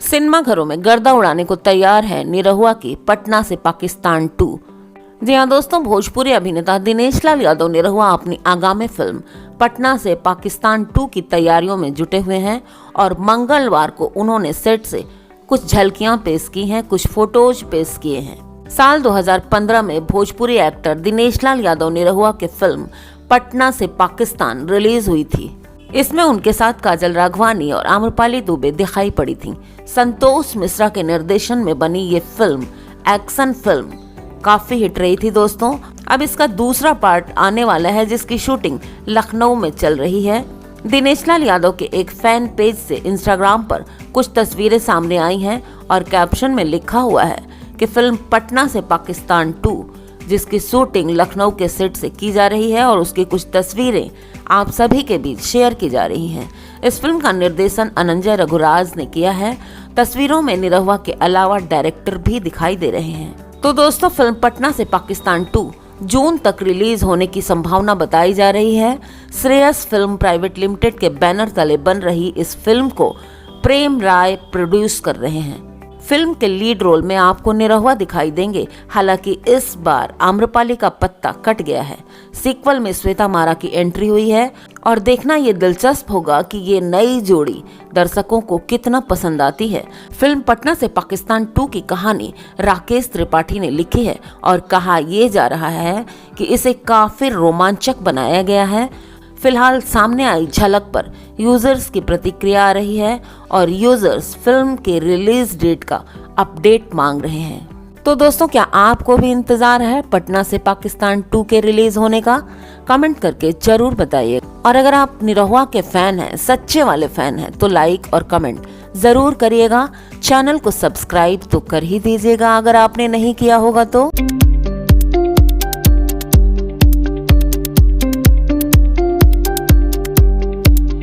Cinema घरों में गर्दा उड़ाने को तैयार है निरहुआ की पटना से पाकिस्तान 2। जी हाँ दोस्तों, भोजपुरी अभिनेता दिनेश लाल यादव निरहुआ अपनी आगामी फिल्म पटना से पाकिस्तान 2 की तैयारियों में जुटे हुए हैं और मंगलवार को उन्होंने सेट से कुछ झलकियां पेश की हैं, कुछ फोटोज पेश किए हैं। साल 2015 में भोजपुरी एक्टर दिनेश लाल यादव निरहुआ की फिल्म पटना से पाकिस्तान रिलीज हुई थी। इसमें उनके साथ काजल राघवानी और आम्रपाली दुबे दिखाई पड़ी थी। संतोष मिश्रा के निर्देशन में बनी ये फिल्म एक्शन फिल्म काफी हिट रही थी दोस्तों। अब इसका दूसरा पार्ट आने वाला है जिसकी शूटिंग लखनऊ में चल रही है। दिनेश लाल यादव के एक फैन पेज से इंस्टाग्राम पर कुछ तस्वीरें सामने आई हैं और कैप्शन में लिखा हुआ है कि फिल्म पटना से पाकिस्तान 2 जिसकी शूटिंग लखनऊ के सेट से की जा रही है और उसकी कुछ तस्वीरें आप सभी के बीच शेयर की जा रही हैं। इस फिल्म का निर्देशन अनंजय रघुराज ने किया है। तस्वीरों में निरहुआ के अलावा डायरेक्टर भी दिखाई दे रहे हैं। तो दोस्तों, फिल्म पटना से पाकिस्तान 2 जून तक रिलीज होने की संभावना बताई जा रही है। श्रेयस फिल्म प्राइवेट लिमिटेड के बैनर तले बन रही इस फिल्म को प्रेम राय प्रोड्यूस कर रहे हैं। फिल्म के लीड रोल में आपको निरहुआ दिखाई देंगे। हालांकि इस बार आम्रपाली का पत्ता कट गया है। सीक्वल में श्वेता मारा की एंट्री हुई है और देखना ये दिलचस्प होगा कि ये नई जोड़ी दर्शकों को कितना पसंद आती है। फिल्म पटना से पाकिस्तान 2 की कहानी राकेश त्रिपाठी ने लिखी है और कहा यह जा रहा है कि इसे काफी रोमांचक बनाया गया है। फिलहाल सामने आई झलक पर यूजर्स की प्रतिक्रिया आ रही है और यूजर्स फिल्म के रिलीज डेट का अपडेट मांग रहे हैं। तो दोस्तों, क्या आपको भी इंतजार है पटना से पाकिस्तान 2 के रिलीज होने का? कमेंट करके जरूर बताइए। और अगर आप निरहुआ के फैन हैं, सच्चे वाले फैन हैं, तो लाइक और कमेंट जरूर करिएगा। चैनल को सब्सक्राइब तो कर ही दीजिएगा अगर आपने नहीं किया होगा तो।